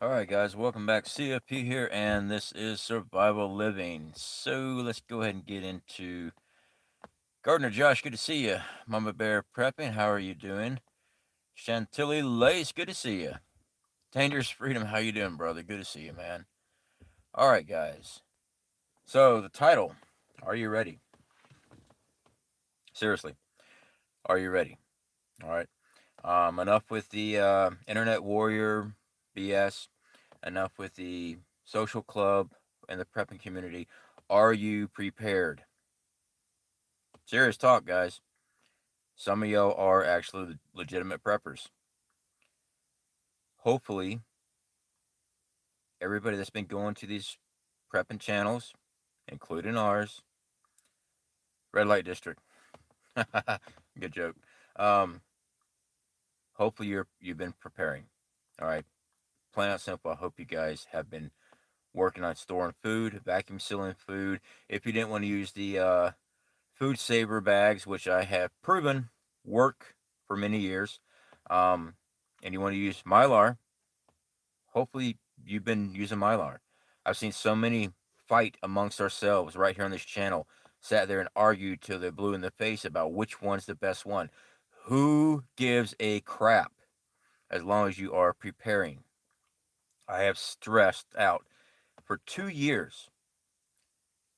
Alright, guys, welcome back. C.F.P here, and this is Survival Living. So, let's go ahead and get into Gardener Josh. Good to see you. Mama Bear Prepping, how are you doing? Chantilly Lace, good to see you. Dangerous Freedom, how you doing, brother? Good to see you, man. Alright, guys. So, the title, are you ready? Seriously, are you ready? Alright. Enough with the internet warrior BS. Enough with the social club and the prepping community. Are you prepared? Serious talk, guys. Some of y'all are actually legitimate preppers. Hopefully, everybody that's been going to these prepping channels, including ours, Red Light District. Good joke. Um, Hopefully you've been preparing. All right. Plain out simple. I hope you guys have been working on storing food, vacuum sealing food. If you didn't want to use the food saver bags, which I have proven work for many years, and you want to use Mylar, hopefully you've been using Mylar. I've seen so many fight amongst ourselves right here on this channel, sat there and argued till they're blue in the face about which one's the best one. Who gives a crap as long as you are preparing? I have stressed out for 2 years.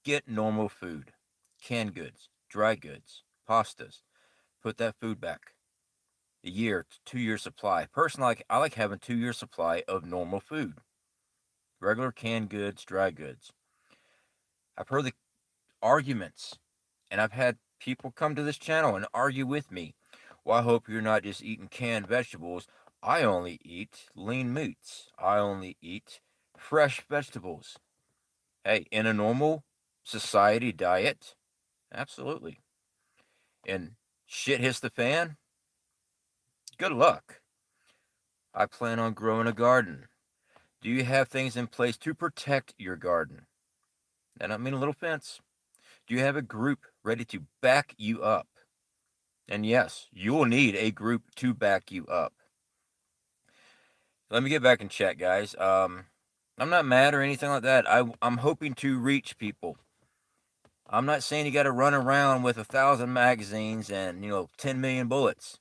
Get normal food, canned goods, dry goods, pastas. Put that food back. A year, 2 year supply. Personally, I like having 2 year supply of normal food, regular canned goods, dry goods. I've heard the arguments, and I've had people come to this channel and argue with me. Well, I hope you're not just eating canned vegetables. I only eat lean meats. I only eat fresh vegetables. Hey, in a normal society diet, absolutely. And shit hits the fan, good luck. I plan on growing a garden. Do you have things in place to protect your garden? I don't mean a little fence. Do you have a group ready to back you up? And yes, you will need a group to back you up. Let me get back in chat, guys. I'm not mad or anything like that. I'm hoping to reach people. I'm not saying you got to run around with 1,000 magazines and 10 million bullets.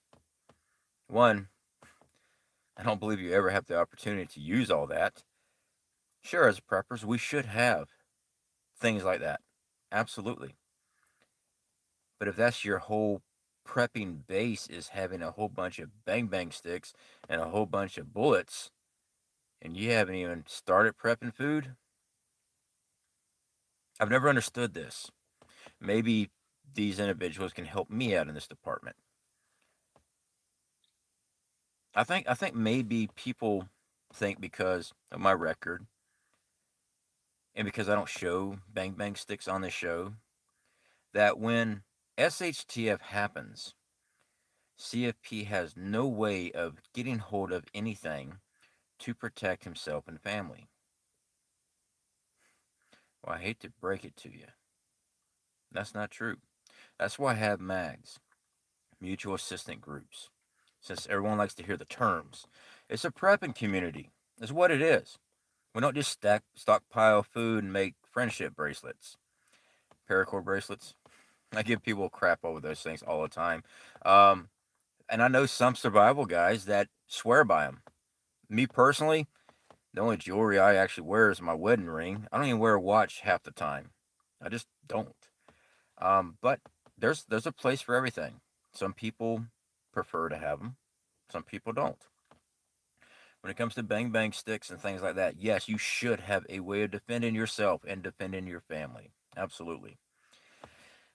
One, I don't believe you ever have the opportunity to use all that. Sure, as preppers, we should have things like that. Absolutely. But if that's your whole prepping base is having a whole bunch of bang bang sticks and a whole bunch of bullets, and you haven't even started prepping food, I've never understood this. Maybe these individuals can help me out in this department. I think maybe people think because of my record and because I don't show bang bang sticks on this show that when SHTF happens, CFP has no way of getting hold of anything to protect himself and family. Well, I hate to break it to you. That's not true. That's why I have MAGs, mutual assistant groups, since everyone likes to hear the terms. It's a prepping community, is what it is. We don't just stockpile food and make friendship bracelets, paracord bracelets. I give people crap over those things all the time. Um, and I know some survival guys that swear by them. Me personally, the only jewelry I actually wear is my wedding ring. I don't even wear a watch half the time. I just don't. But there's a place for everything. Some people prefer to have them. Some people don't. When it comes to bang bang sticks and things like that, yes, you should have a way of defending yourself and defending your family. Absolutely.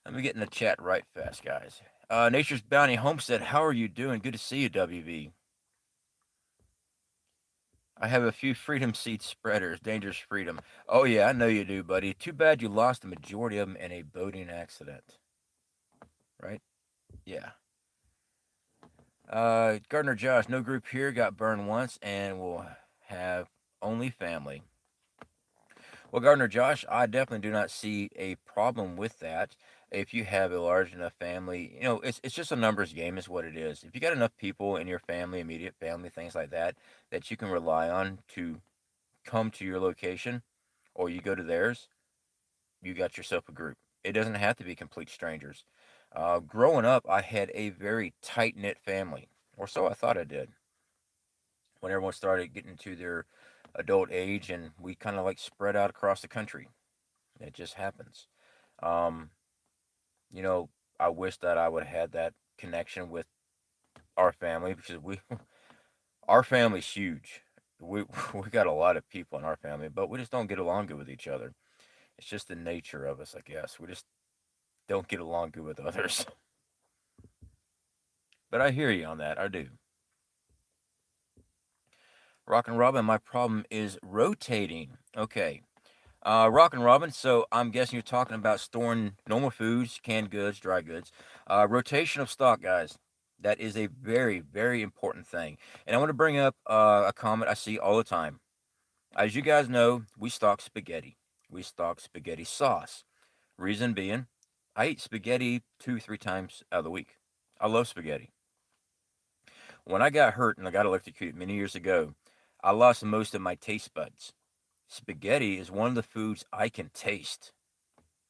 Let me get in the chat right fast, guys. Nature's Bounty Homestead, how are you doing? Good to see you, WV. I have a few freedom seed spreaders. Dangerous Freedom. Oh, yeah, I know you do, buddy. Too bad you lost the majority of them in a boating accident. Right? Yeah. Gardner Josh, no group here. Got burned once and will have only family. Well, Gardner Josh, I definitely do not see a problem with that. If you have a large enough family, it's just a numbers game, is what it is. If you got enough people in your family, immediate family, things like that, that you can rely on to come to your location or you go to theirs, you got yourself a group. It doesn't have to be complete strangers. Growing up, I had a very tight knit family, or so I thought I did. When everyone started getting to their adult age, and we kind of like spread out across the country, it just happens. Um, you know, I wish that I would have had that connection with our family because our family's huge. We we got a lot of people in our family, but we just don't get along good with each other. It's just the nature of us, I guess. We just don't get along good with others. But I hear you on that. I do. Rock and Robin, my problem is rotating. Okay. Rock and Robin, so I'm guessing you're talking about storing normal foods, canned goods, dry goods. Rotation of stock, guys. That is a very, very important thing. And I want to bring up a comment I see all the time. As you guys know, we stock spaghetti. We stock spaghetti sauce. Reason being, I eat spaghetti 2, 3 times out of the week. I love spaghetti. When I got hurt and I got electrocuted many years ago, I lost most of my taste buds. Spaghetti is one of the foods I can taste,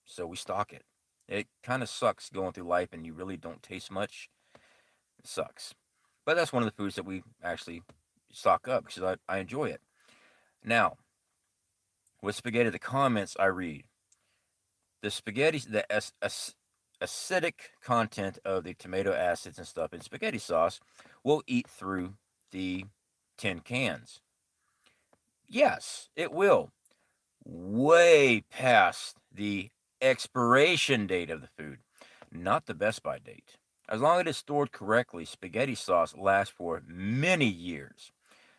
so we stock it. It kind of sucks going through life and you really don't taste much. It sucks. But that's one of the foods that we actually stock up because I enjoy it. Now, with spaghetti, the comments I read, the spaghetti, acidic content of the tomato acids and stuff in spaghetti sauce will eat through the tin cans. Yes, it will. Way past the expiration date of the food, not the best by date. As long as it is stored correctly, spaghetti sauce lasts for many years.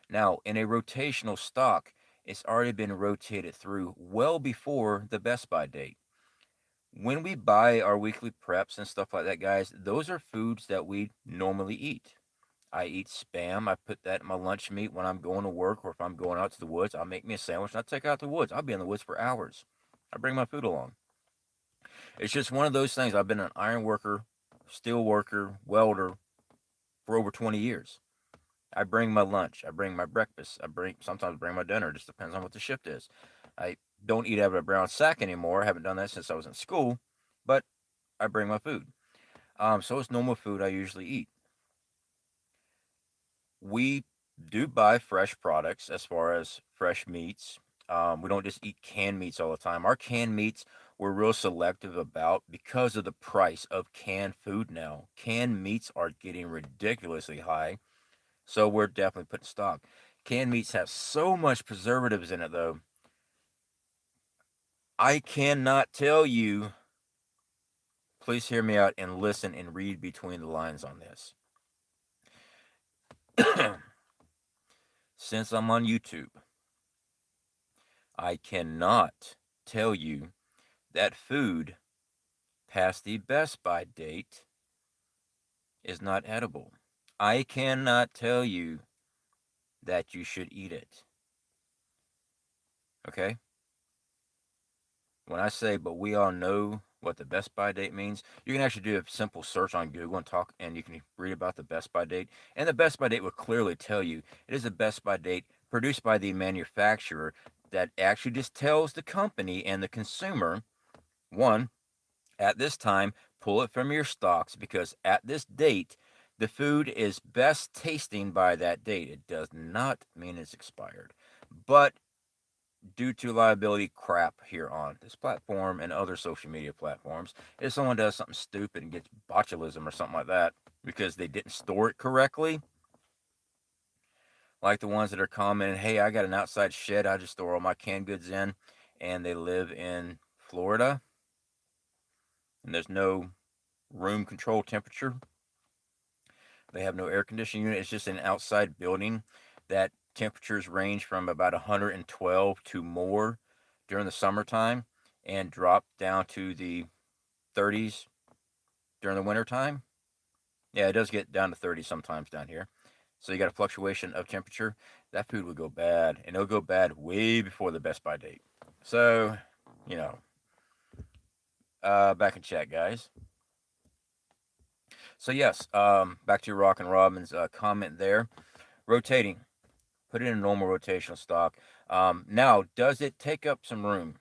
Now, in a rotational stock, it's already been rotated through well before the best by date. When we buy our weekly preps and stuff like that, guys, those are foods that we normally eat. I eat spam. I put that in my lunch meat when I'm going to work or if I'm going out to the woods. I'll make me a sandwich and I'll take it out to the woods. I'll be in the woods for hours. I bring my food along. It's just one of those things. I've been an iron worker, steel worker, welder for over 20 years. I bring my lunch. I bring my breakfast. Sometimes bring my dinner. It just depends on what the shift is. I don't eat out of a brown sack anymore. I haven't done that since I was in school, but I bring my food. So it's normal food I usually eat. We do buy fresh products as far as fresh meats. We don't just eat canned meats all the time. Our canned meats we're real selective about because of the price of canned food now. Canned meats are getting ridiculously high, so we're definitely putting stock. Canned meats have so much preservatives in it, though. I cannot tell you. Please hear me out and listen and read between the lines on this. Since I'm on YouTube, I cannot tell you that food past the best by date is not edible. I cannot tell you that you should eat it. Okay? When I say, but we all know what the best by date means, you can actually do a simple search on Google and you can read about the best by date. And the best by date will clearly tell you it is a best by date produced by the manufacturer that actually just tells the company and the consumer, one, at this time, pull it from your stocks because at this date, the food is best tasting by that date. It does not mean it's expired. But due to liability crap here on this platform and other social media platforms, if someone does something stupid and gets botulism or something like that because they didn't store it correctly, like the ones that are commenting, hey, I got an outside shed I just store all my canned goods in, and they live in Florida, and there's no room control temperature. They have no air conditioning unit. It's just an outside building that temperatures range from about 112 to more during the summertime and drop down to the 30s during the wintertime. Yeah, it does get down to 30 sometimes down here. So you got a fluctuation of temperature. That food would go bad, and it'll go bad way before the best by date. So, you know, back in chat, guys. So yes, back to your Rock and Robin's comment there. Rotating, put it in a normal rotational stock. Now, does it take up some room?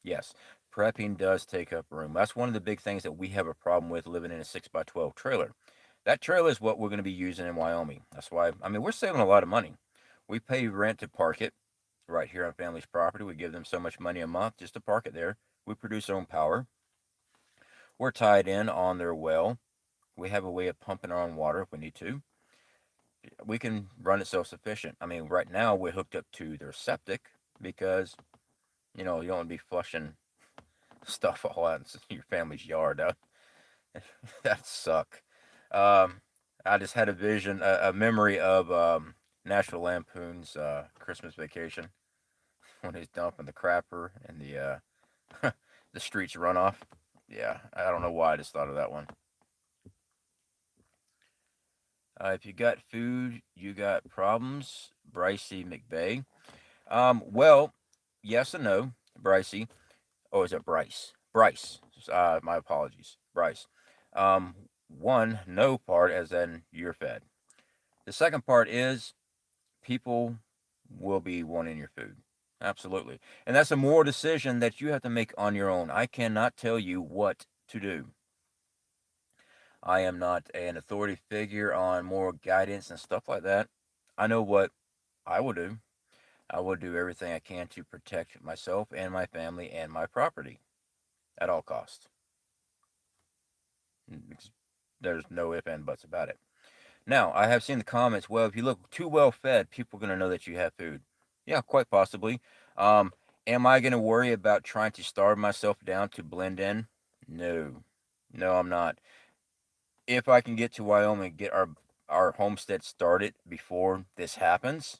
Yes, prepping does take up room. That's one of the big things that we have a problem with living in a 6x12 trailer. That trailer is what we're going to be using in Wyoming. That's why, I mean, we're saving a lot of money. We pay rent to park it right here on family's property. We give them so much money a month just to park it there. We produce our own power. We're tied in on their well. We have a way of pumping our own water if we need to. We can run it self-sufficient. I mean, right now we're hooked up to their septic because, you know, you don't want to be flushing stuff all out in your family's yard. That suck. Um, I just had a vision, a memory of National Lampoon's Christmas Vacation when he's dumping the crapper and the streets runoff. Yeah, I don't know why I just thought of that one. If you got food, you got problems. Brycey McVeigh. Well, yes and no, Brycey. Oh, is it Bryce? Bryce. My apologies, Bryce. Um, One, no part, as in you're fed. The second part is people will be wanting your food. Absolutely. And that's a moral decision that you have to make on your own. I cannot tell you what to do. I am not an authority figure on moral guidance and stuff like that. I know what I will do. I will do everything I can to protect myself and my family and my property at all costs. There's no ifs and buts about it. Now, I have seen the comments. Well, if you look too well fed, people are going to know that you have food. Yeah, quite possibly. Um, am I going to worry about trying to starve myself down to blend in? No, no, I'm not. If I can get to Wyoming and get our homestead started before this happens,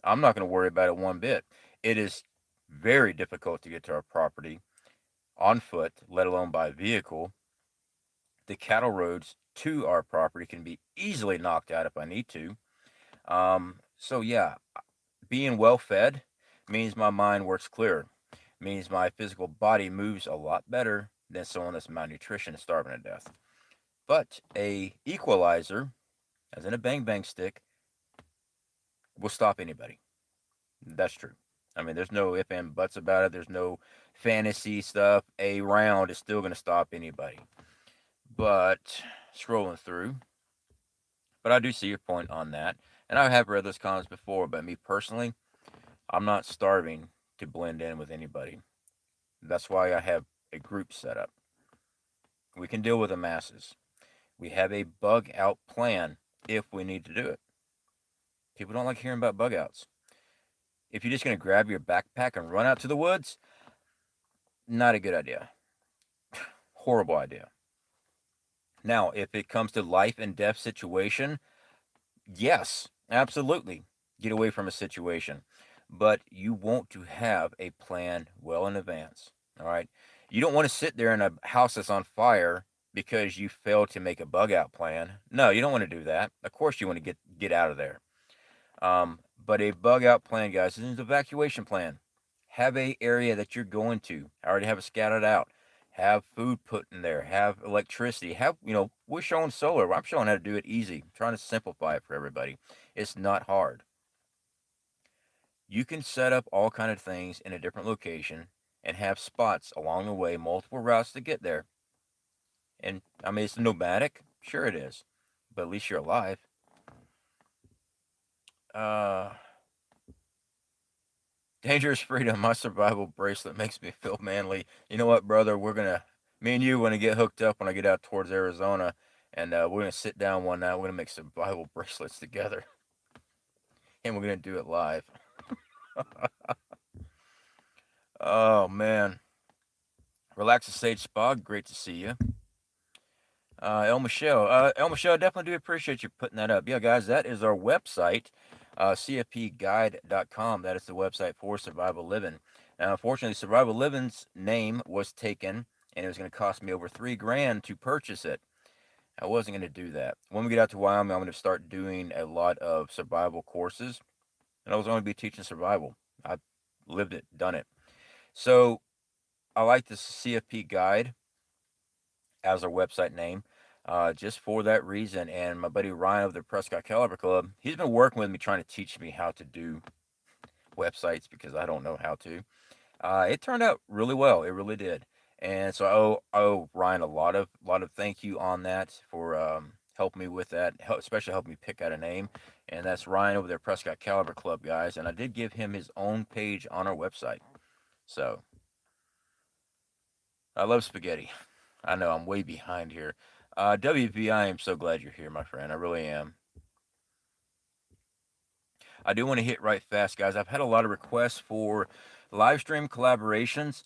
I'm not going to worry about it one bit. It is very difficult to get to our property on foot, let alone by vehicle. The cattle roads to our property can be easily knocked out if I need to. So yeah, being well fed means my mind works clear. Means my physical body moves a lot better than someone that's malnutrition and starving to death. But a equalizer, as in a bang bang stick, will stop anybody. That's true. I mean, there's no if and buts about it. There's no fantasy stuff. A round is still going to stop anybody. But scrolling through, but I do see your point on that. And I have read those comments before, but me personally, I'm not starving to blend in with anybody. That's why I have a group set up. We can deal with the masses. We have a bug out plan if we need to do it. People don't like hearing about bug outs. If you're just going to grab your backpack and run out to the woods, not a good idea. Horrible idea. Now, if it comes to life and death situation, yes, absolutely. Get away from a situation. But you want to have a plan well in advance. All right. You don't want to sit there in a house that's on fire because you failed to make a bug out plan. No, you don't want to do that. Of course, you want to get out of there. But a bug out plan, guys, is an evacuation plan. Have a area that you're going to. I already have it scattered out. Have food put in there. Have electricity. We're showing solar. I'm showing how to do it easy. I'm trying to simplify it for everybody. It's not hard. You can set up all kind of things in a different location and have spots along the way, multiple routes to get there. And I mean, it's nomadic. Sure, it is. But at least you're alive. Uh, Dangerous Freedom, my survival bracelet makes me feel manly. You know what, brother? Me and you, want to get hooked up when I get out towards Arizona, and we're gonna sit down one night. We're gonna make survival bracelets together, and we're gonna do it live. Oh man, Relax Sage Spa, great to see you. El Michelle, I definitely do appreciate you putting that up. Yeah, guys, that is our website, CFPguide.com. That is the website for Survival Living. Now, unfortunately, Survival Living's name was taken, and it was going to cost me over $3,000 to purchase it. I wasn't going to do that. When we get out to Wyoming, I'm going to start doing a lot of survival courses, and I was going to be teaching survival. I lived it, done it. So I like the CFP Guide as our website name, just for that reason. And my buddy Ryan of the Prescott Caliber Club, he's been working with me trying to teach me how to do websites because I don't know how to. It turned out really well. It really did. And so I owe Ryan a lot of thank you on that for helping me with that, especially helping me pick out a name. And that's Ryan over there, Prescott Caliber Club, guys. And I did give him his own page on our website. So I love spaghetti. I know I'm way behind here. WP, I am so glad you're here, my friend. I really am. I do want to hit right fast, guys. I've had a lot of requests for live stream collaborations.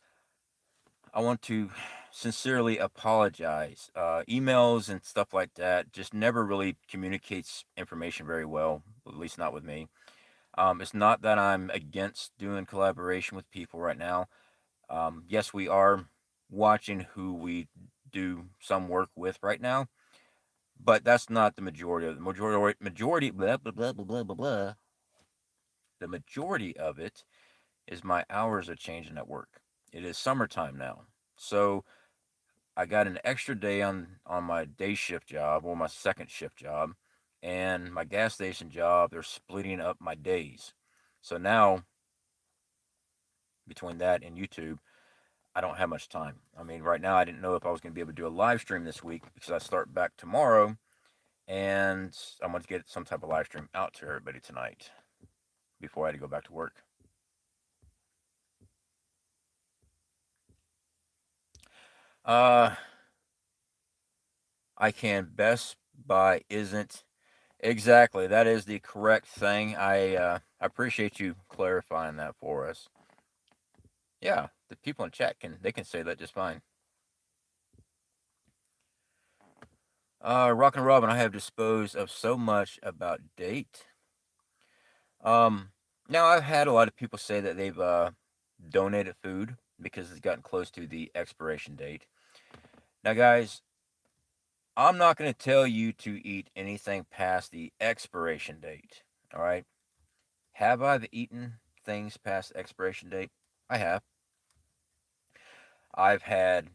I want to sincerely apologize. Emails and stuff like that just never really communicates information very well, at least not with me. It's not that I'm against doing collaboration with people right now. Yes, we are watching who we do some work with right now, but that's not the majority of the majority blah blah blah blah blah blah blah. The majority of it is my hours are changing at work. It is summertime now, so I got an extra day on my day shift job or my second shift job, and my gas station job. They're splitting up my days, so now between that and YouTube, I don't have much time. I mean, right now I didn't know if I was going to be able to do a live stream this week because I start back tomorrow, and I'm going to get some type of live stream out to everybody tonight before I had to go back to work. Uh, I can Best Buy isn't exactly. That is the correct thing. I appreciate you clarifying that for us. Yeah, the people in chat can say that just fine. Rock and Robin, I have disposed of so much about date. Um, Now I've had a lot of people say that they've donated food because it's gotten close to the expiration date. Now, guys, I'm not going to tell you to eat anything past the expiration date. All right. Have I eaten things past expiration date? I have. I've had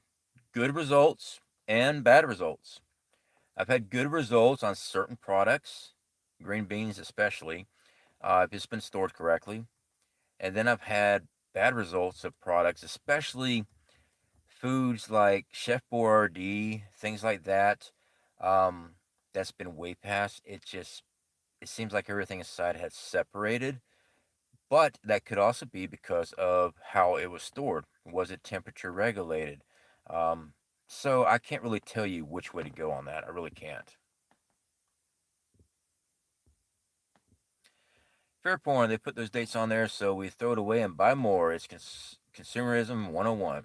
good results and bad results. I've had good results on certain products, green beans especially, if it's been stored correctly. And then I've had bad results of products, especially foods like Chef Boyardee, things like that. Um, that's been way past. It seems like everything inside has separated, but that could also be because of how it was stored. Was it temperature regulated? Um, so I can't really tell you which way to go on that. I really can't. Fair point. They put those dates on there, so we throw it away and buy more. It's consumerism 101.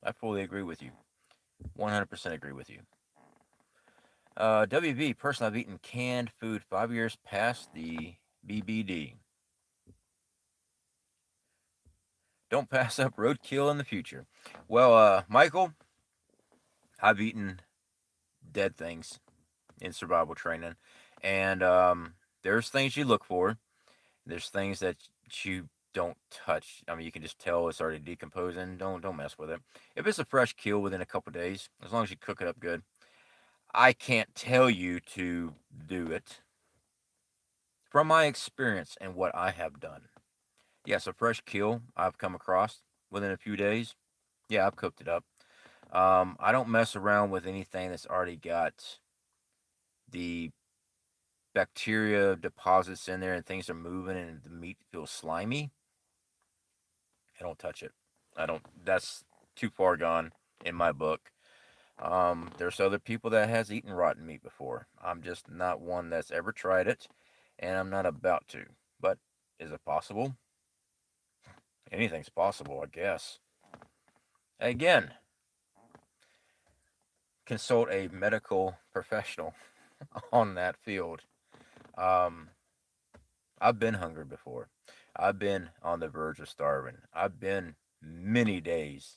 I fully agree with you. 100% agree with you. WV, person I've eaten canned food 5 years past the BBD. Don't pass up roadkill in the future. Well, Michael, I've eaten dead things in survival training, and there's things you look for. There's things that you don't touch. I mean, you can just tell it's already decomposing. Don't mess with it. If it's a fresh kill within a couple days, as long as you cook it up good, I can't tell you to do it. From my experience and what I have done, yes, a fresh kill I've come across within a few days. Yeah, I've cooked it up. I don't mess around with anything that's already got the bacteria deposits in there and things are moving and the meat feels slimy. I don't touch it. I don't. That's too far gone in my book. There's other people that has eaten rotten meat before. I'm just not one that's ever tried it, and I'm not about to. But is it possible? Anything's possible, I guess. Again, consult a medical professional on that field. Um, I've been hungry before. I've been on the verge of starving. I've been many days,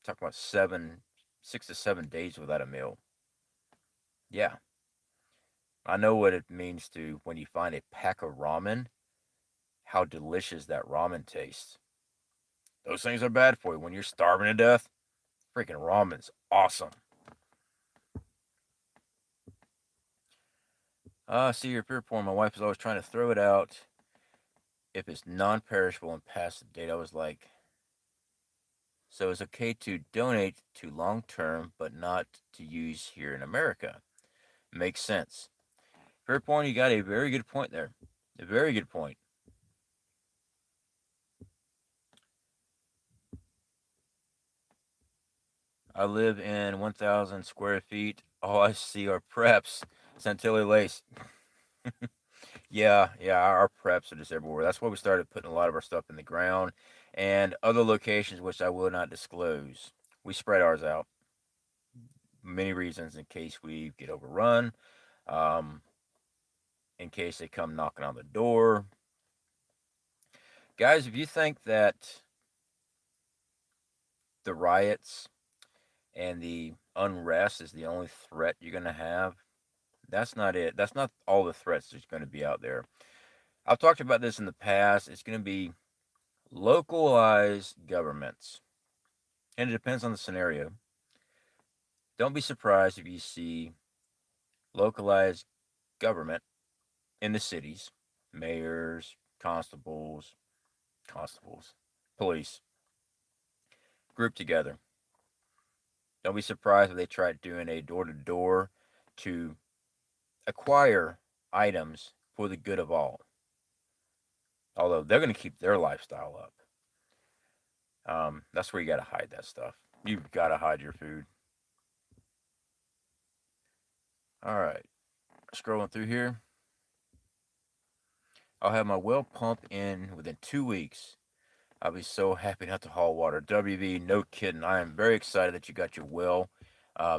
talking about 6 to 7 days without a meal. Yeah, I know what it means to when you find a pack of ramen, how delicious that ramen tastes. Those things are bad for you when you're starving to death. Freaking ramen's awesome. See your peer porn. My wife is always trying to throw it out if it's non-perishable and past the date. I was like, so it's okay to donate to long-term, but not to use here in America. Makes sense. Fair point. You got a very good point there. A very good point. I live in 1,000 square feet. All I see are preps. Santilli lace. Yeah, our preps are just everywhere. That's why we started putting a lot of our stuff in the ground and other locations, which I will not disclose. We spread ours out. Many reasons in case we get overrun, um, in case they come knocking on the door. Guys, if you think that the riots and the unrest is the only threat you're going to have, that's not it. That's not all the threats that's going to be out there. I've talked about this in the past. It's going to be localized governments, and it depends on the scenario. Don't be surprised if you see localized government in the cities, mayors, constables, police, grouped together. Don't be surprised if they try doing a door to door to acquire items for the good of all. Although they're going to keep their lifestyle up. That's where you got to hide that stuff. You've got to hide your food. All right, scrolling through here. I'll have my well pump in within 2 weeks. I'll be so happy not to haul water. WV, no kidding. I am very excited that you got your well.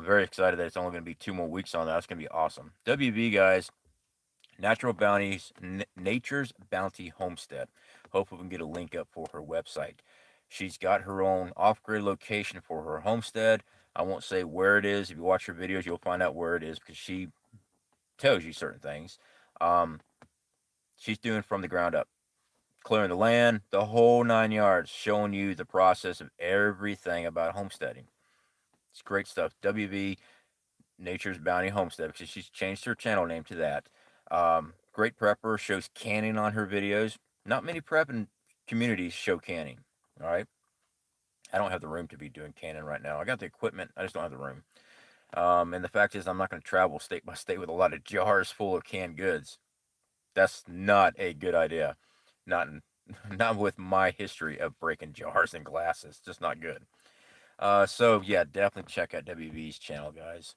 Very excited that it's only going to be 2 more weeks on that. That's going to be awesome. WV, guys, Nature's Bounty Homestead. Hopefully, we can get a link up for her website. She's got her own off-grid location for her homestead. I won't say where it is. If you watch her videos, you'll find out where it is because she tells you certain things. Um, she's doing from the ground up, clearing the land, the whole 9 yards, showing you the process of everything about homesteading. It's great stuff. WV Nature's Bounty Homestead, because she's changed her channel name to that. Great prepper, shows canning on her videos. Not many prepping communities show canning. All right. I don't have the room to be doing canning right now. I got the equipment, I just don't have the room. And the fact is, I'm not going to travel state by state with a lot of jars full of canned goods. That's not a good idea. Not not with my history of breaking jars and glasses. Just not good. So yeah, definitely check out WV's channel, guys.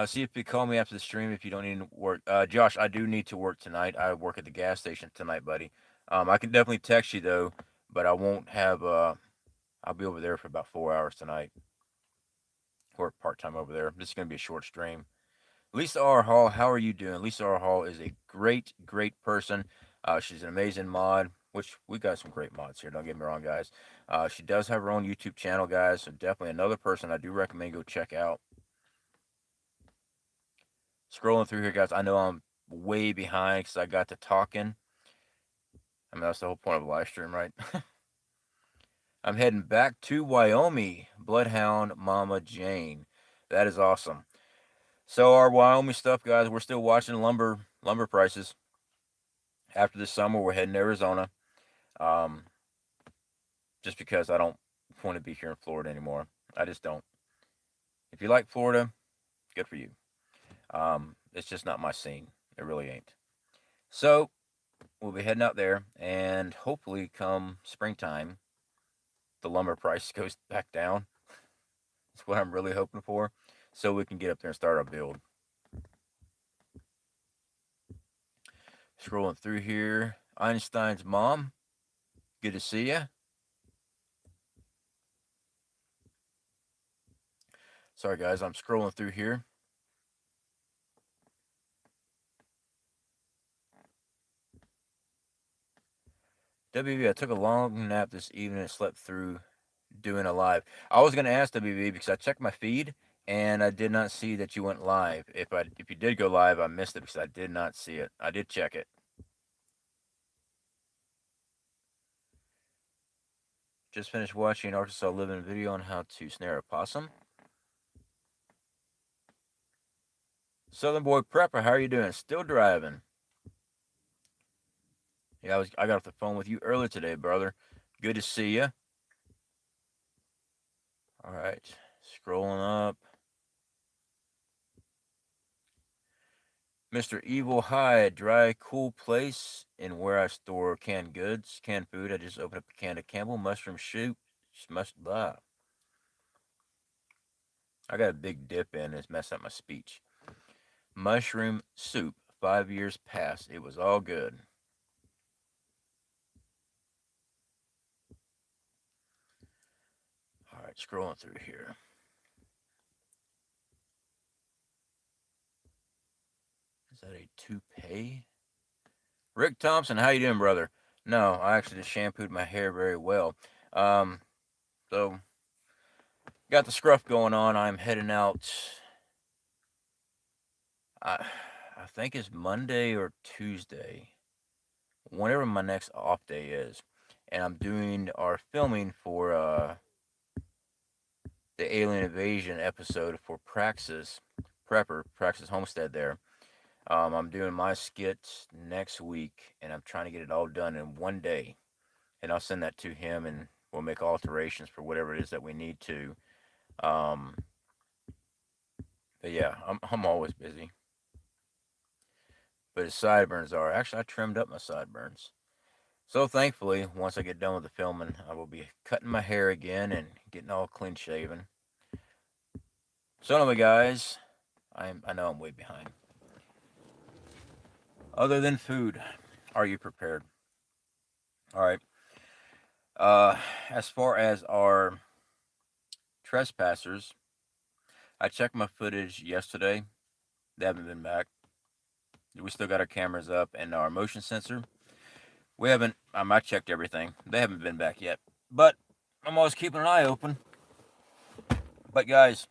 C.F.P, call me after the stream if you don't need to work. Josh, I do need to work tonight. I work at the gas station tonight, buddy. I can definitely text you though, but I won't have. I'll be over there for about 4 hours tonight. Work part time over there. This is gonna be a short stream. Lisa R. Hall, how are you doing? Lisa R. Hall is a great person. She's an amazing mod, which we got some great mods here. Don't get me wrong, guys. She does have her own YouTube channel, guys. So definitely another person I do recommend go check out. Scrolling through here, guys. I know I'm way behind because I got to talking. I mean, that's the whole point of a live stream, right? I'm heading back to Wyoming. Bloodhound Mama Jane. That is awesome. So our Wyoming stuff, guys. We're still watching lumber prices. After this summer, we're heading to Arizona. Um, just because I don't want to be here in Florida anymore. I just don't. If you like Florida, good for you. It's just not my scene. It really ain't. So we'll be heading out there, and hopefully, come springtime, the lumber price goes back down. That's what I'm really hoping for, so we can get up there and start our build. Scrolling through here, Einstein's mom. Good to see you. Sorry, guys, I'm scrolling through here. WB, I took a long nap this evening and slept through doing a live. I was going to ask WB because I checked my feed and I did not see that you went live. If you did go live, I missed it because I did not see it. I did check it. Just finished watching Arkansas Living video on how to snare a possum. Southern Boy Prepper, how are you doing? Still driving? Yeah, I got off the phone with you earlier today, brother. Good to see you. All right, scrolling up. Mr. Evil Hyde, dry, cool place in where I store canned goods, canned food. I just opened up a can of Campbell mushroom soup. Must blah. I got a big dip in. It's messed up my speech. Mushroom soup. 5 years past. It was all good. All right, scrolling through here. Is that a toupee? Rick Thompson, how you doing, brother? No, I actually just shampooed my hair very well. Um, so got the scruff going on. I'm heading out. I, I think it's Monday or Tuesday, whenever my next off day is, and I'm doing our filming for the Alien Invasion episode for Praxis Homestead there. I'm doing my skits next week, and I'm trying to get it all done in one day. And I'll send that to him, and we'll make alterations for whatever it is that we need to. Um, but yeah, I'm always busy. But his sideburns are actually I trimmed up my sideburns. So thankfully, once I get done with the filming, I will be cutting my hair again and getting all clean shaven. So anyway, guys, I know I'm way behind. Other than food, are you prepared? All right. As far as our trespassers, I checked my footage yesterday. They haven't been back. We still got our cameras up and our motion sensor. We haven't. I checked everything. They haven't been back yet. But I'm always keeping an eye open. But guys,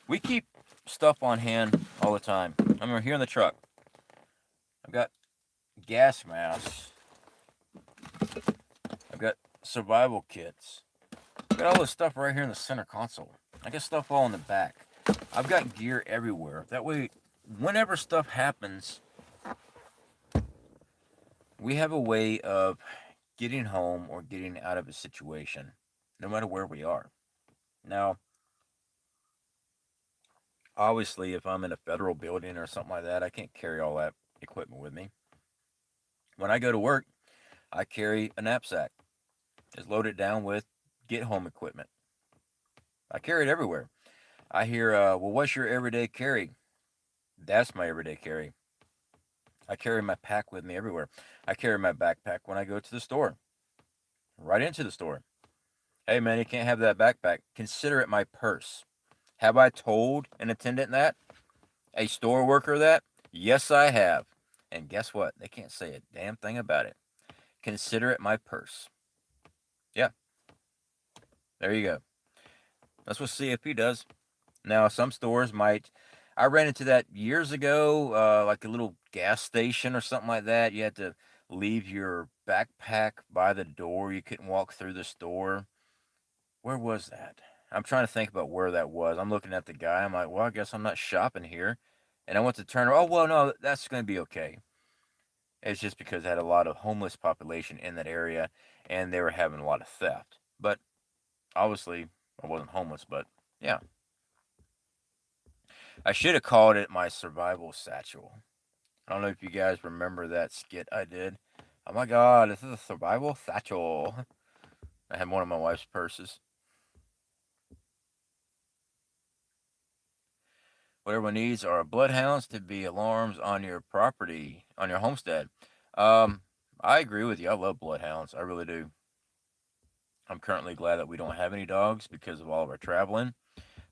we keep stuff on hand all the time. I mean, here in the truck, I've got gas masks. I've got survival kits. I've got all this stuff right here in the center console. I got stuff all in the back. I've got gear everywhere. That way, whenever stuff happens, we have a way of getting home or getting out of a situation, no matter where we are. Now, obviously, if I'm in a federal building or something like that, I can't carry all that equipment with me. When I go to work, I carry a knapsack. Just load it down with get home equipment. I carry it everywhere. I hear, well, what's your everyday carry? That's my everyday carry. I carry my pack with me everywhere. I carry my backpack when I go to the store, right into the store. Hey, man, you can't have that backpack. Consider it my purse. Have I told an attendant that? A store worker that? Yes, I have. And guess what? They can't say a damn thing about it. Consider it my purse. Yeah, there you go. That's what C.F.P does. Now, some stores might. I ran into that years ago, like a little gas station or something like that. You had to leave your backpack by the door. You couldn't walk through the store. Where was that? I'm trying to think about where that was. I'm looking at the guy. I'm like, well, I guess I'm not shopping here. And I went to turn. Oh, well, no, that's going to be okay. It's just because I had a lot of homeless population in that area, and they were having a lot of theft. But obviously, I wasn't homeless. But yeah, I should have called it my survival satchel. I don't know if you guys remember that skit I did. Oh my god, this is a survival satchel. I had one of my wife's purses. What everyone needs are bloodhounds to be alarms on your property, on your homestead. Um, I agree with you. I love bloodhounds. I really do. I'm currently glad that we don't have any dogs because of all of our traveling.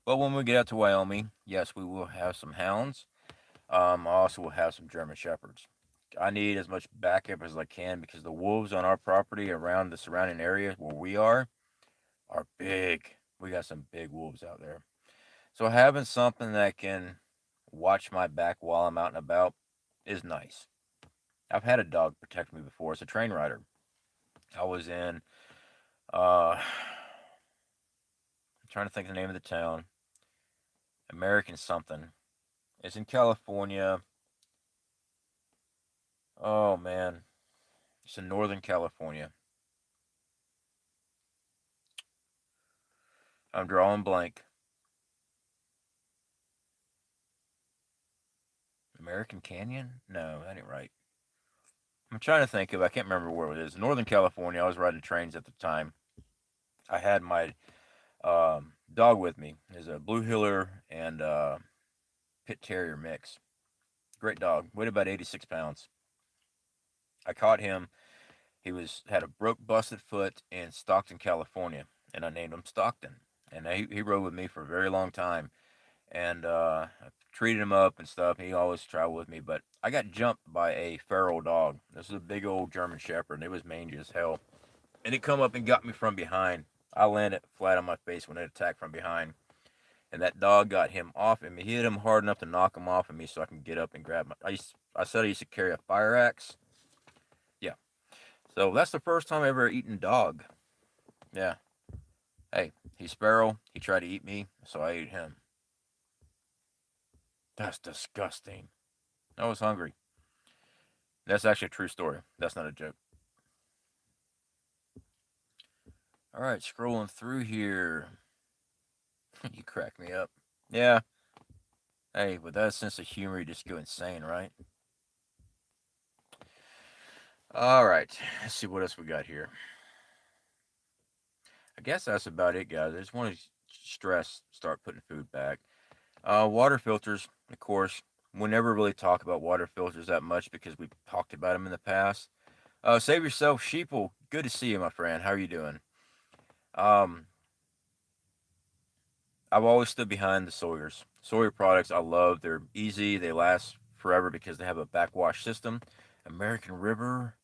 But when we get out to Wyoming, yes, we will have some hounds. I also will have some German Shepherds. I need as much backup as I can because the wolves on our property around the surrounding area where we are big. We got some big wolves out there. So having something that can watch my back while I'm out and about is nice. I've had a dog protect me before. It's a train rider. I was in I'm trying to think of the name of the town. American something. It's in California. Oh man, it's in Northern California. I'm drawing blank. American Canyon? No, that ain't right. I'm trying to think of. I can't remember where it is. Northern California. I was riding trains at the time. I had my dog with me. He's a Blue Heeler and Pit Terrier mix. Great dog. Weighed about 86 pounds. I caught him. He had a broke, busted foot in Stockton, California, and I named him Stockton. And he rode with me for a very long time, and I treated him up and stuff. He always traveled with me, but I got jumped by a feral dog. This is a big old German Shepherd, and it was mangy as hell. And it come up and got me from behind. I landed flat on my face when it attacked from behind, and that dog got him off of me. He hit him hard enough to knock him off of me, so I can get up and grab my. I said I used to carry a fire axe. Yeah, so that's the first time I ever eaten dog. Yeah. Hey, he's Sparrow. He tried to eat me, so I ate him. That's disgusting. I was hungry. That's actually a true story. That's not a joke. All right, scrolling through here. You crack me up. Yeah. Hey, with that sense of humor, you just go insane, right? All right. Let's see what else we got here. I guess that's about it, guys. I just want to start putting food back. Water filters, of course. We never really talk about water filters that much because we've talked about them in the past. Save yourself, sheeple. Good to see you, my friend. How are you doing? Um, I've always stood behind the Sawyers. Sawyer products, I love. They're easy. They last forever because they have a backwash system. American River.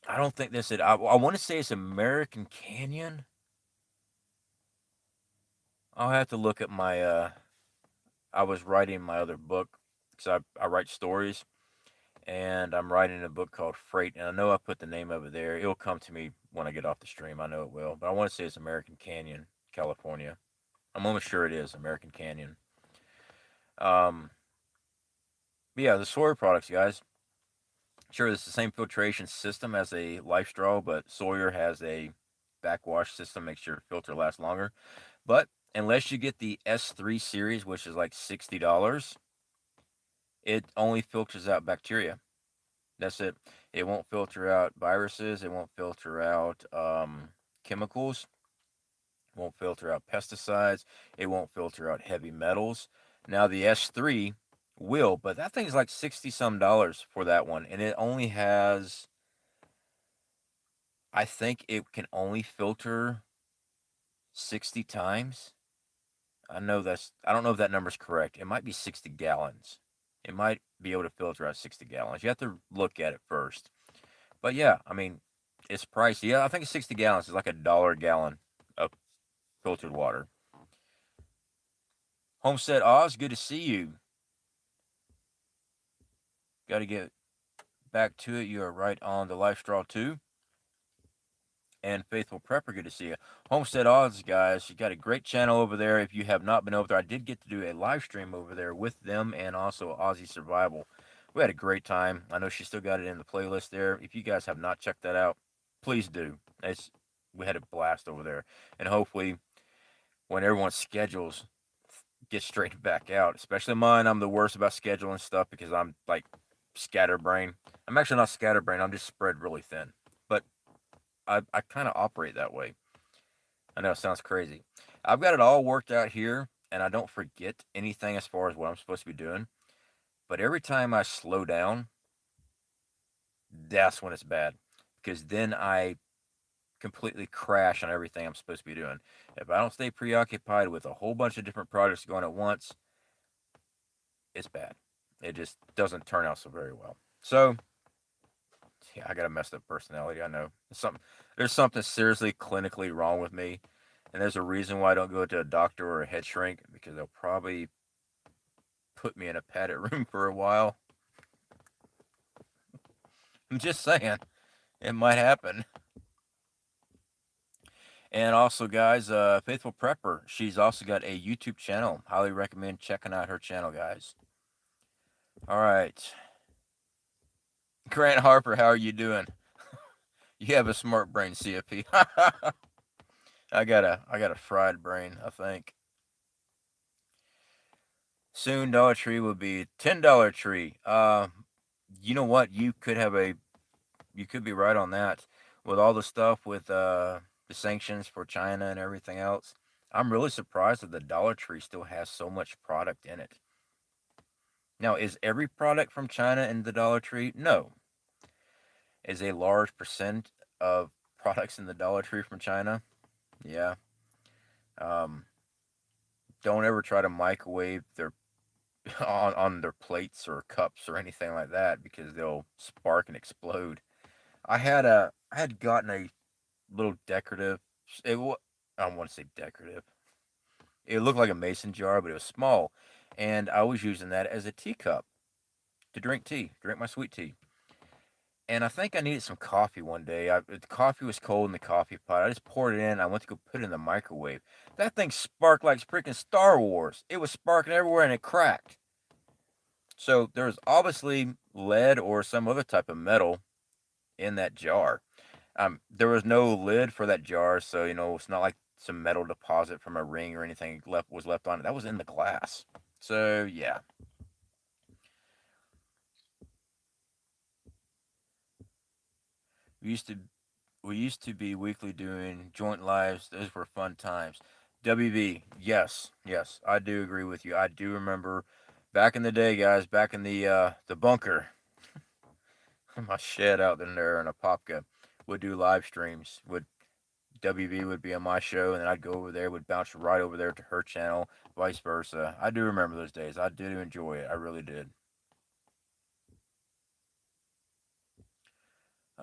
I don't think this is. I want to say it's American Canyon. I'll have to look at my. I was writing my other book because I write stories, and I'm writing a book called Freight, and I know I put the name of it there. It'll come to me when I get off the stream. I know it will, but I want to say it's American Canyon, California. I'm almost sure it is American Canyon. Um, but yeah, the Sawyer products, guys. Sure, it's the same filtration system as a Life Straw, but Sawyer has a backwash system, makes your filter last longer. But unless you get the S3 series, which is like $60, it only filters out bacteria. That's it. It won't filter out viruses. It won't filter out chemicals. It won't filter out pesticides. It won't filter out heavy metals. Now the S3 will, but that thing's like 60 some dollars for that one, and it only has. I think it can only filter 60 times. I don't know if that number's correct. It might be 60 gallons. It might be able to filter out 60 gallons. You have to look at it first. But yeah, I mean, it's pricey. Yeah, I think it's 60 gallons. It's like $1 a gallon of filtered water. Homestead Oz, good to see you. Got to get back to it. You are right on the Life Straw too. And Faithful Prepper, good to see you. Homestead Odds, guys, you got a great channel over there. If you have not been over there, I did get to do a live stream over there with them and also Aussie Survival. We had a great time. I know she still got it in the playlist there. If you guys have not checked that out, please do. We had a blast over there. And hopefully, when everyone's schedules get straightened back out, especially mine, I'm the worst about scheduling stuff because I'm like scatterbrain. I'm actually not scatterbrain, I'm just spread really thin. But I kind of operate that way. I know it sounds crazy. I've got it all worked out here, and I don't forget anything as far as what I'm supposed to be doing. But every time I slow down, that's when it's bad. Because then I completely crash on everything I'm supposed to be doing. If I don't stay preoccupied with a whole bunch of different projects going at once, it's bad. It just doesn't turn out so very well. So, yeah, I got a messed up personality. I know. There's something seriously clinically wrong with me. And there's a reason why I don't go to a doctor or a head shrink because they'll probably put me in a padded room for a while. I'm just saying, it might happen. And also, guys, Faithful Prepper, she's also got a YouTube channel. Highly recommend checking out her channel, guys. All right. Grant Harper, how are you doing? You have a smart brain, C.F.P. I got a fried brain, I think. Soon Dollar Tree will be $10 tree. You know what? You could be right on that. With all the stuff with the sanctions for China and everything else, I'm really surprised that the Dollar Tree still has so much product in it. Now, is every product from China in the Dollar Tree? No. Is a large percent of products in the Dollar Tree from China? Yeah. Um, don't ever try to microwave their on their plates or cups or anything like that because they'll spark and explode. I had gotten a little decorative. It I don't want to say decorative. It looked like a mason jar, but it was small, and I was using that as a teacup to drink tea, drink my sweet tea. And I think I needed some coffee one day. The coffee was cold in the coffee pot. I just poured it in. I went to go put it in the microwave. That thing sparked like freaking Star Wars. It was sparking everywhere and it cracked. So there was obviously lead or some other type of metal in that jar. There was no lid for that jar, so it's not like some metal deposit from a ring or anything left on it. That was in the glass. So yeah, we used to we used to be weekly doing joint lives. Those were fun times. WB, yes, yes, I do agree with you. I do remember back in the day, guys, back in the bunker, my shed out in there in Apopka, would do live streams. Would WB would be on my show, and then I'd go over there, would bounce right over there to her channel, vice versa. I do remember those days. I did enjoy it. I really did.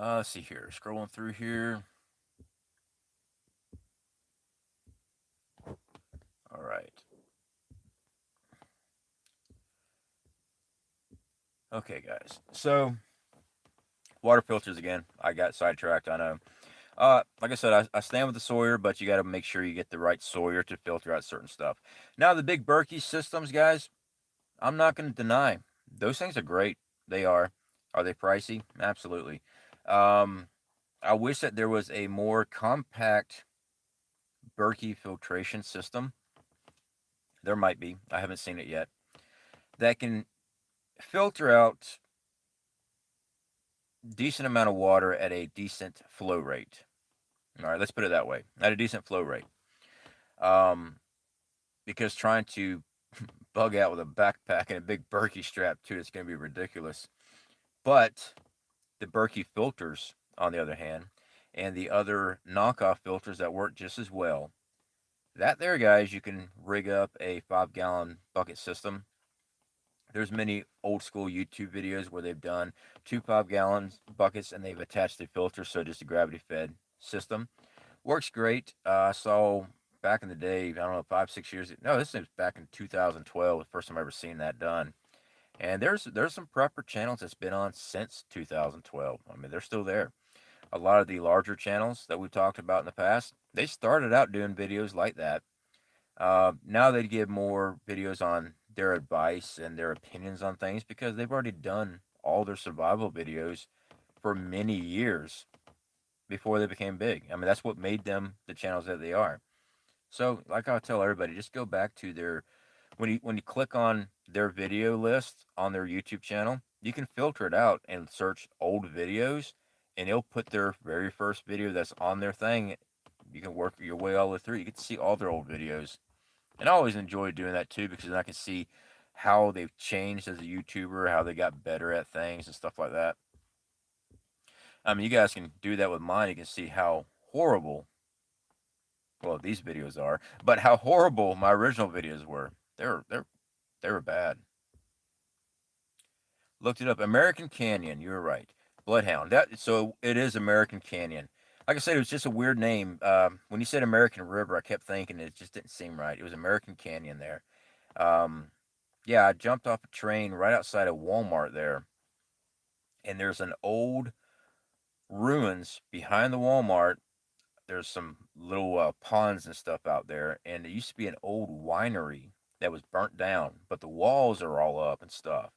Let's see here. Scrolling through here. All right. Okay, guys. So water filters again. I got sidetracked. I know. Like I said, I stand with the Sawyer, but you got to make sure you get the right Sawyer to filter out certain stuff. Now the big Berkey systems, guys. I'm not going to deny those things are great. They are. Are they pricey? Absolutely. Um, I wish that there was a more compact Berkey filtration system. There might be. I haven't seen it yet. That can filter out decent amount of water at a decent flow rate. All right, let's put it that way. At a decent flow rate. Um, because trying to bug out with a backpack and a big Berkey strap too, it's going to be ridiculous. But the Berkey filters, on the other hand, and the other knockoff filters that work just as well, that there, guys, you can rig up a 5-gallon bucket system. There's many old school YouTube videos where they've done two 5-gallon buckets and they've attached the filter, so just a gravity fed system. Works great. I saw back in the day, I don't know, 5, 6 years. No, this is back in 2012. The first time I ever seen that done. And there's some prepper channels that's been on since 2012. I mean, they're still there. A lot of the larger channels that we've talked about in the past, they started out doing videos like that. Now they give more videos on their advice and their opinions on things because they've already done all their survival videos for many years before they became big. I mean, that's what made them the channels that they are. So, like I tell everybody, just go back to their when you click on their video list on their YouTube channel, you can filter it out and search old videos, and it'll put their very first video that's on their thing. You can work your way all the way through. You get to see all their old videos, and I always enjoy doing that too because I can see how they've changed as a YouTuber, how they got better at things and stuff like that. I mean, you guys can do that with mine. You can see how horrible, well, these videos are, but how horrible my original videos were. They were bad. Looked it up. American Canyon. You were right. Bloodhound. So it is American Canyon. Like I said, it was just a weird name. When you said American River, I kept thinking it just didn't seem right. It was American Canyon there. Um, yeah, I jumped off a train right outside of Walmart there, and there's an old ruins behind the Walmart there's some little ponds and stuff out there, and it used to be an old winery that was burnt down, but the walls are all up and stuff.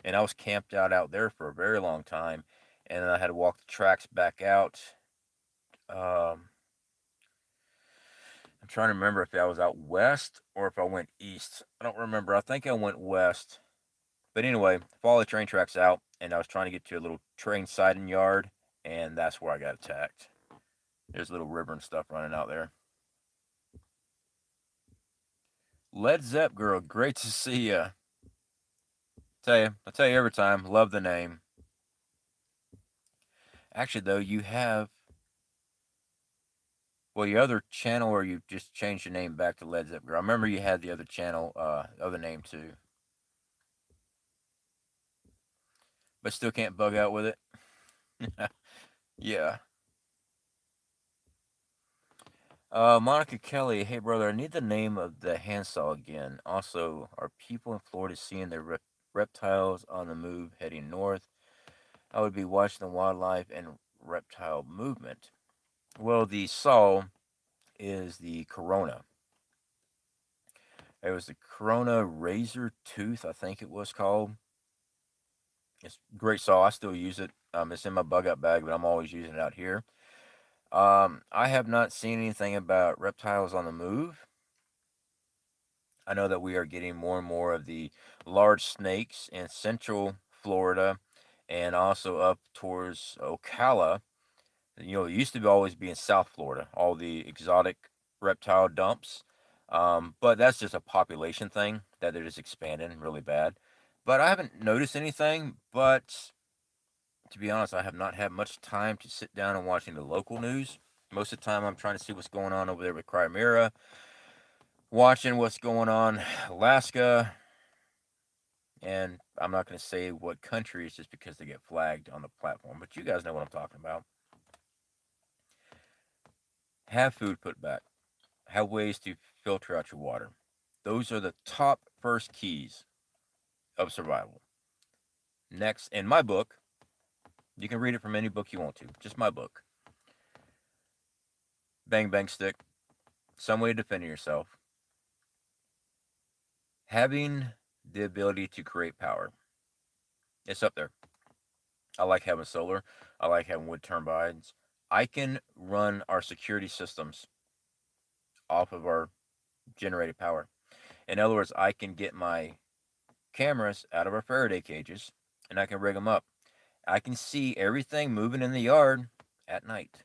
And I was camped out there for a very long time, and then I had to walk the tracks back out. Um, I'm trying to remember if I was out west or if I went east. I don't remember. I think I went west. But anyway, follow the train tracks out, and I was trying to get to a little train siding yard, and that's where I got attacked. There's a little river and stuff running out there. Led Zepp girl, great to see you. I tell you every time, love the name. Actually, though, you have your other channel, or you just changed your name back to Led Zepp girl. I remember you had the other channel, other name too, but still can't bug out with it. Yeah. Monica Kelly, hey brother, I need the name of the handsaw again. Also, are people in Florida seeing the reptiles on the move heading north? I would be watching the wildlife and reptile movement. Well, the saw is the Corona. It was the Corona Razor Tooth, I think it was called. It's a great saw. I still use it. It's in my bug out bag, but I'm always using it out here. I have not seen anything about reptiles on the move. I know that we are getting more and more of the large snakes in central Florida and also up towards Ocala. You know, it used to always be in South Florida, all the exotic reptile dumps. But that's just a population thing that they're just expanding really bad. But I haven't noticed anything. But to be honest, I have not had much time to sit down and watching the local news. Most of the time, I'm trying to see what's going on over there with Crimea, watching what's going on Alaska, and I'm not going to say what countries just because they get flagged on the platform, but you guys know what I'm talking about. Have food put back. Have ways to filter out your water. Those are the top first keys of survival. Next, in my book, you can read it from any book you want to, just my book. Bang Bang Stick, some way to defend yourself. Having the ability to create power. It's up there. I like having solar. I like having wood turbines. I can run our security systems off of our generated power. In other words, I can get my cameras out of our Faraday cages and I can rig them up. I can see everything moving in the yard at night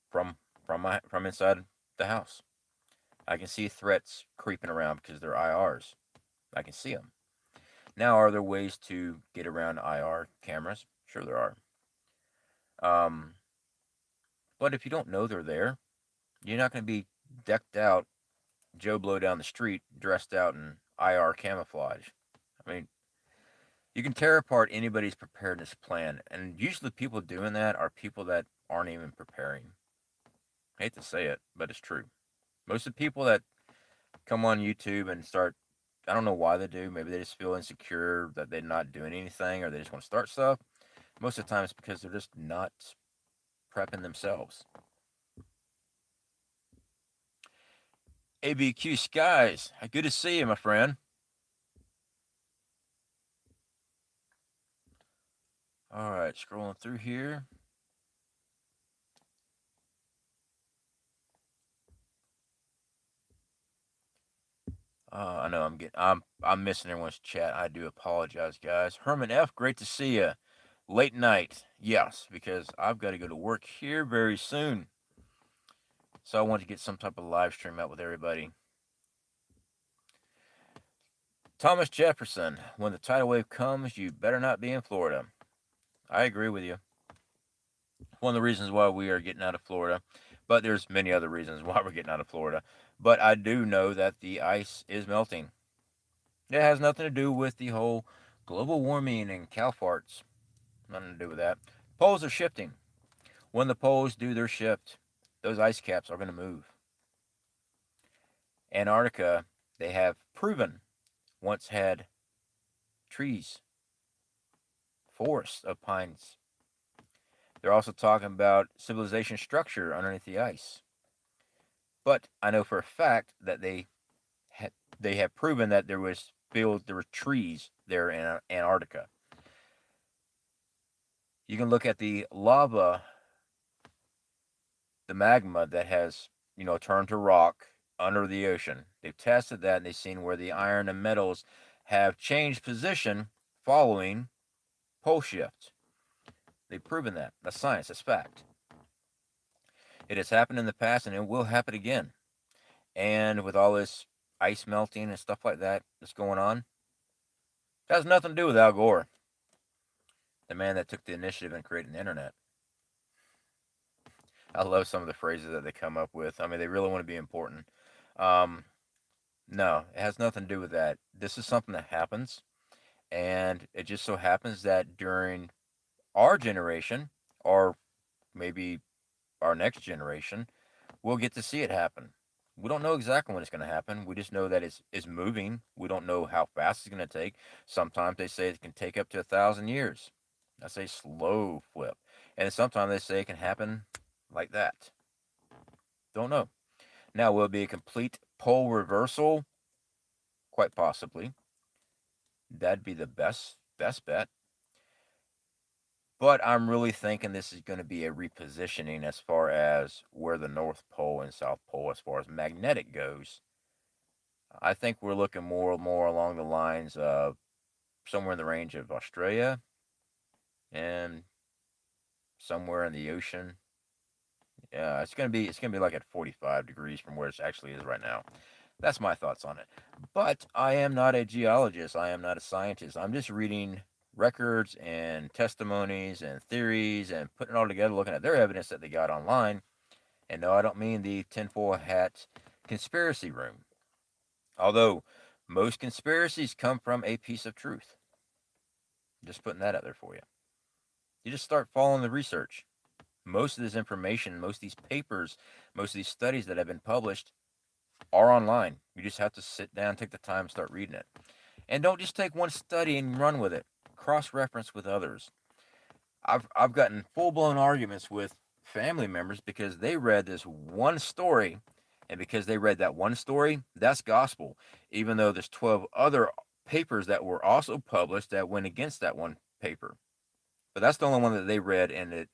from from inside the house. I can see threats creeping around because they're IRs. I can see them. Now, are there ways to get around IR cameras? Sure, there are. Um, but if you don't know they're there, you're not going to be decked out Joe Blow down the street dressed out in IR camouflage. I mean, you can tear apart anybody's preparedness plan, and usually people doing that are people that aren't even preparing. I hate to say it, but it's true. Most of the people that come on YouTube and start, I don't know why they do. Maybe they just feel insecure that they're not doing anything, or they just want to start stuff. Most of the time, it's because they're just not prepping themselves. ABQ Skies, good to see you, my friend. All right, scrolling through here. I know I'm missing everyone's chat. I do apologize, guys. Herman F, great to see you. Late night, yes, because I've got to go to work here very soon. So I want to get some type of live stream out with everybody. Thomas Jefferson, when the tidal wave comes, you better not be in Florida. I agree with you. One of the reasons why we are getting out of Florida, but there's many other reasons why we're getting out of Florida. But I do know that the ice is melting. It has nothing to do with the whole global warming and cow farts. Nothing to do with that. Poles are shifting. When the poles do their shift, those ice caps are going to move. Antarctica, they have proven, once had trees, forests of pines. They're also talking about civilization structure underneath the ice. But I know for a fact that ha- they have proven that there were trees there in Antarctica. You can look at the lava, the magma that has turned to rock under the ocean. They've tested that and they've seen where the iron and metals have changed position following pole shift. They've proven that. That's science. That's fact. It has happened in the past and it will happen again. And with all this ice melting and stuff like that that's going on, it has nothing to do with Al Gore, the man that took the initiative in creating the internet. I love some of the phrases that they come up with. I mean, they really want to be important. Um, no, it has nothing to do with that. This is something that happens, and it just so happens that during our generation, or maybe our next generation, we'll get to see it happen. We don't know exactly when it's going to happen. We just know that it's moving. We don't know how fast it's going to take. Sometimes they say it can take up to 1,000 years. That's a slow flip. And sometimes they say it can happen like that. Don't know. Now, will it be a complete pole reversal? Quite possibly. That'd be the best bet. But I'm really thinking this is going to be a repositioning as far as where the North Pole and South Pole, as far as magnetic goes. I think we're looking more along the lines of somewhere in the range of Australia and somewhere in the ocean. Yeah, it's gonna be like at 45 degrees from where it actually is right now. That's my thoughts on it. But I am not a geologist. I am not a scientist. I'm just reading records and testimonies and theories and putting it all together, looking at their evidence that they got online. And no, I don't mean the tinfoil hat conspiracy room. Although most conspiracies come from a piece of truth. Just putting that out there for you. You just start following the research. Most of this information, most of these papers, most of these studies that have been published are online. You just have to sit down, take the time, start reading it. And don't just take one study and run with it. Cross reference with others. I've gotten full blown arguments with family members because they read this one story, and because they read that one story, that's gospel. Even though there's 12 other papers that were also published that went against that one paper. But that's the only one that they read, and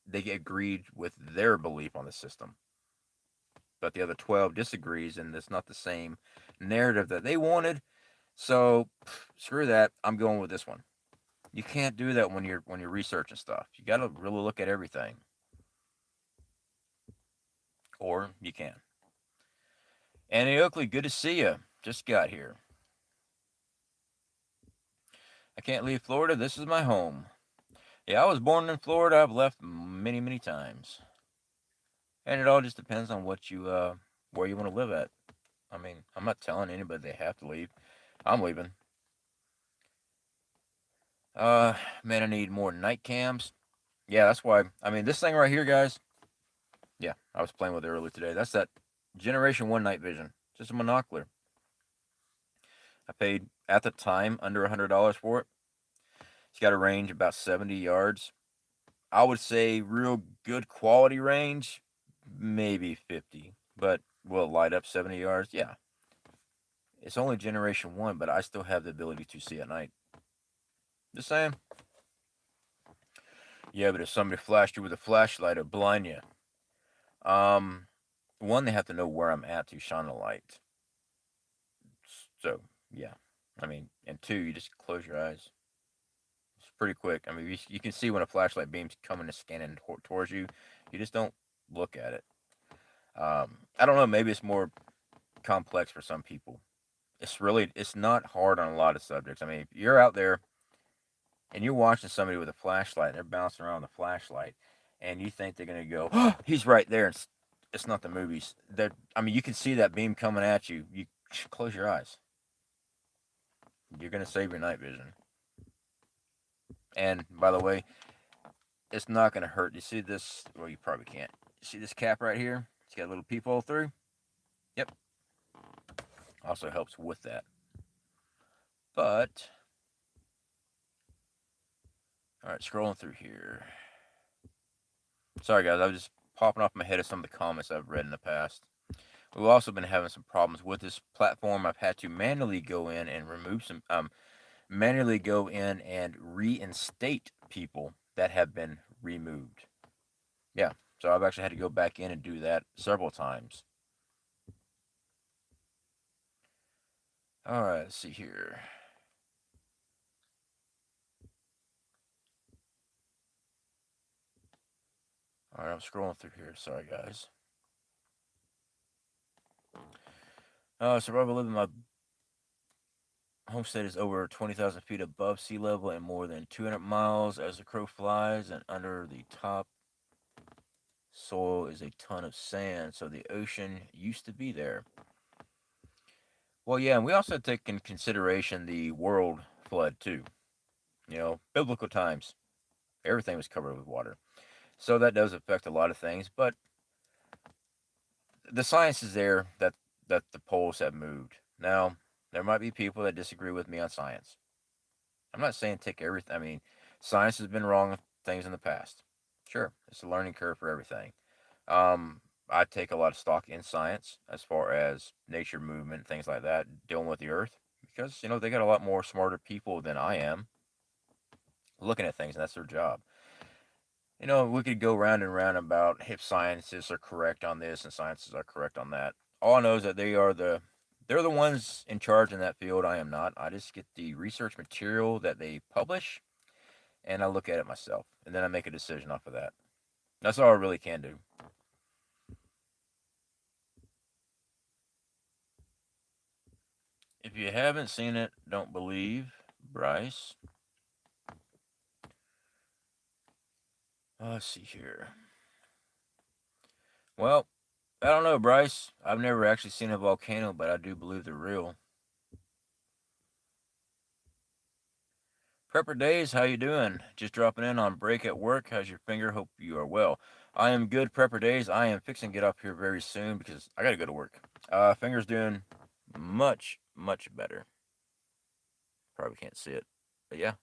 they agreed with their belief on the system. But the other 12 disagrees, and it's not the same narrative that they wanted. So screw that. I'm going with this one. You can't do that when you're researching stuff. You got to really look at everything, or you can. Annie Oakley, good to see you. Just got here. I can't leave Florida. This is my home. Yeah, I was born in Florida. I've left many times, and it all just depends on what you where you want to live at. I mean, I'm not telling anybody they have to leave. I'm leaving. Man, I need more night cams. Yeah, that's why. I mean, this thing right here, guys. Yeah, I was playing with it earlier today. That's that Generation 1 night vision. Just a monocular. I paid, at the time, under $100 for it. It's got a range about 70 yards. I would say real good quality range, maybe 50. But will it light up 70 yards? Yeah. It's only Generation 1, but I still have the ability to see at night. Just saying. Yeah, but if somebody flashed you with a flashlight, it'll blind you. One, they have to know where I'm at to shine the light. So, yeah. I mean, and two, you just close your eyes. It's pretty quick. I mean, you can see when a flashlight beam's coming and scanning towards you. You just don't look at it. I don't know. Maybe it's more complex for some people. It's not hard on a lot of subjects. I mean, if you're out there and you're watching somebody with a flashlight and they're bouncing around the flashlight, and you think they're gonna go, oh, he's right there. It's not the movies. I mean, you can see that beam coming at you. You close your eyes. You're gonna save your night vision. And by the way, it's not gonna hurt. You see this? Well, you probably can't. You see this cap right here? It's got a little peephole through. Yep. Also helps with that. But all right, scrolling through here. Sorry, guys. I was just popping off my head of some of the comments I've read in the past. We've also been having some problems with this platform. I've had to manually go in and remove some, manually go in and reinstate people that have been removed. Yeah, so I've actually had to go back in and do that several times. All right, let's see here. All right, I'm scrolling through here. Sorry, guys. Survival living my homestead is over 20,000 feet above sea level and more than 200 miles as the crow flies, and under the top soil is a ton of sand, so the ocean used to be there. Well, yeah, and we also take in consideration the world flood too. You know, biblical times, everything was covered with water. So that does affect a lot of things, but the science is there that the poles have moved. Now, there might be people that disagree with me on science. I'm not saying take everything. I mean, science has been wrong with things in the past. Sure, it's a learning curve for everything. I take a lot of stock in science as far as nature movement, things like that, dealing with the earth, because they got a lot more smarter people than I am looking at things, and that's their job. We could go round and round about if scientists are correct on this and scientists are correct on that. All I know is that they're the ones in charge in that field. I am not. I just get the research material that they publish and I look at it myself, and then I make a decision off of that. That's all I really can do. If you haven't seen it, don't believe, Bryce. Let's see here. Well, I don't know, Bryce. I've never actually seen a volcano, but I do believe they're real. Prepper Days, how you doing? Just dropping in on break at work. How's your finger? Hope you are well. I am good, Prepper Days. I am fixing to get up here very soon because I gotta go to work. Finger's doing much, much better. Probably can't see it, but yeah,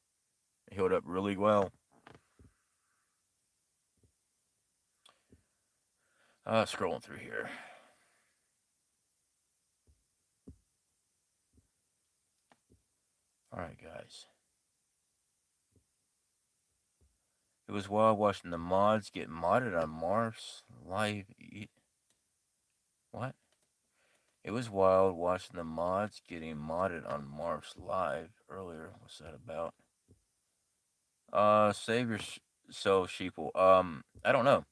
it healed up really well. Scrolling through here. All right, guys. It was wild watching the mods get modded on Marf's live. What? It was wild watching the mods getting modded on Marf's live earlier. What's that about? Save yourself, sheeple. I don't know.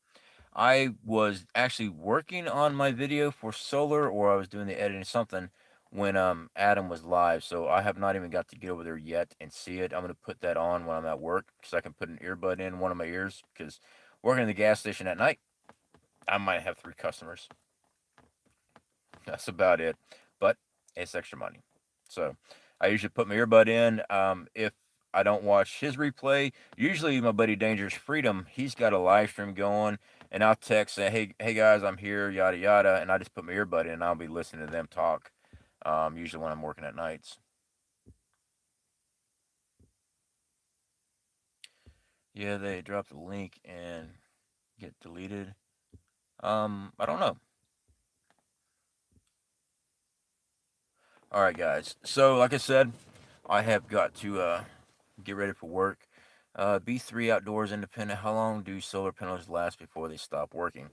I was actually working on my video for Solar, or I was doing the editing something when Adam was live. So I have not even got to get over there yet and see it. I'm gonna put that on when I'm at work because I can put an earbud in one of my ears. Because working in the gas station at night, I might have 3 customers. That's about it. But it's extra money. So I usually put my earbud in. If I don't watch his replay, usually my buddy Dangerous Freedom, he's got a live stream going, and I'll text say, hey guys, I'm here, yada yada, and I just put my earbud in and I'll be listening to them talk. Usually when I'm working at nights. Yeah, they drop the link and get deleted. I don't know. All right, guys. So like I said, I have got to get ready for work. B3 outdoors independent. How long do solar panels last before they stop working?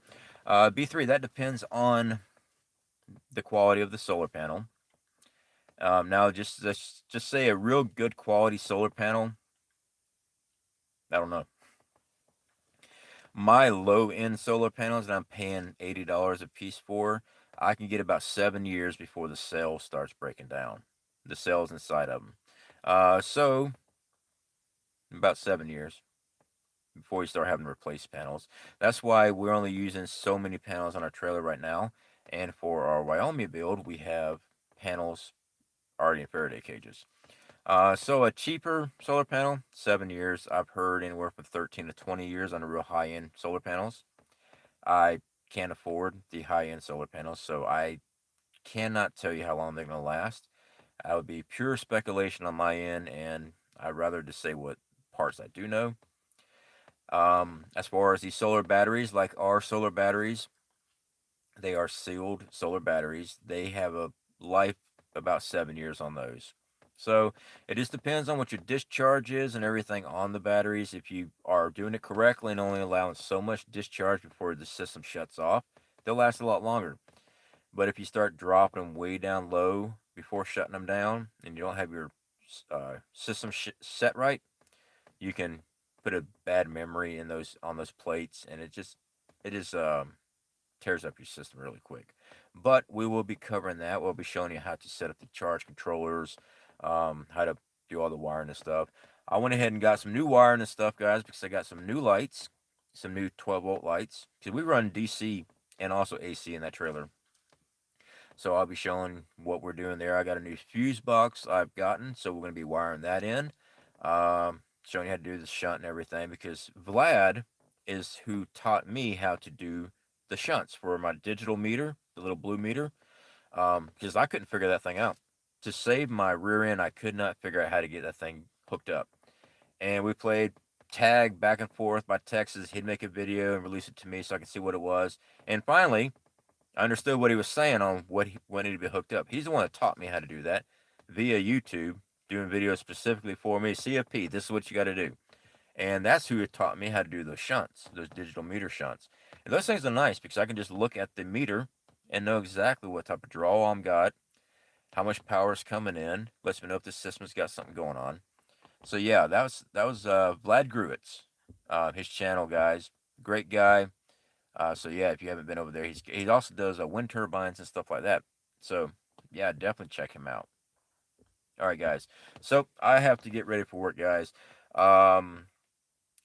B3, that depends on the quality of the solar panel. Now, just say a real good quality solar panel. I don't know. My low end solar panels that I'm paying $80 a piece for, I can get about 7 years before the cell starts breaking down. The cells inside of them. So about 7 years before we start having to replace panels. That's why we're only using so many panels on our trailer right now. And for our Wyoming build, we have panels already in Faraday cages. So a cheaper solar panel, 7 years. I've heard anywhere from 13 to 20 years on the real high end solar panels. I can't afford the high end solar panels, so I cannot tell you how long they're going to last. That would be pure speculation on my end, and I'd rather just say what parts I do know. As far as these solar batteries, like our solar batteries, they are sealed solar batteries. They have a life about 7 years on those. So it just depends on what your discharge is and everything on the batteries. If you are doing it correctly and only allowing so much discharge before the system shuts off, they'll last a lot longer. But if you start dropping them way down low before shutting them down and you don't have your system set right, you can put a bad memory in those on those plates, and it just tears up your system really quick. But we will be covering that. We'll be showing you how to set up the charge controllers, how to do all the wiring and stuff. I went ahead and got some new wiring and stuff, guys, because I got some new lights, some new 12-volt lights. Because we run DC and also AC in that trailer. So I'll be showing what we're doing there. I got a new fuse box I've gotten, so we're going to be wiring that in, showing you how to do the shunt and everything. Because Vlad is who taught me how to do the shunts for my digital meter, the little blue meter, because I couldn't figure that thing out. To save my rear end, I could not figure out how to get that thing hooked up. And we played tag back and forth by Texas. He'd make a video and release it to me so I could see what it was. And finally, I understood what he was saying on what needed to be hooked up. He's the one that taught me how to do that via YouTube, doing videos specifically for me. C.F.P, this is what you got to do. And that's who taught me how to do those shunts, those digital meter shunts. And those things are nice because I can just look at the meter and know exactly what type of draw I'm got, how much power is coming in, lets me know if the system's got something going on. So yeah, that was Vlad Gruitz, his channel, guys. Great guy. So yeah, if you haven't been over there, he also does wind turbines and stuff like that. So yeah, definitely check him out. All right, guys. So I have to get ready for work, guys. Um,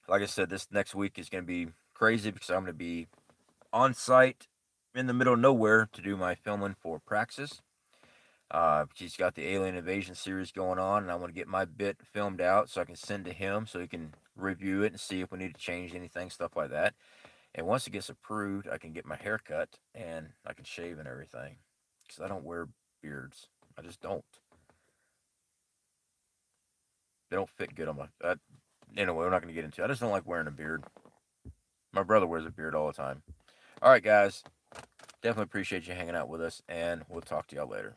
like I said, this next week is going to be crazy because I'm going to be on site in the middle of nowhere to do my filming for Praxis. She's got the Alien Invasion series going on, and I want to get my bit filmed out so I can send to him so he can review it and see if we need to change anything, stuff like that. And once it gets approved, I can get my hair cut and I can shave and everything. Because I don't wear beards. I just don't. They don't fit good on my. Anyway, we're not going to get into it. I just don't like wearing a beard. My brother wears a beard all the time. All right, guys. Definitely appreciate you hanging out with us, and we'll talk to y'all later.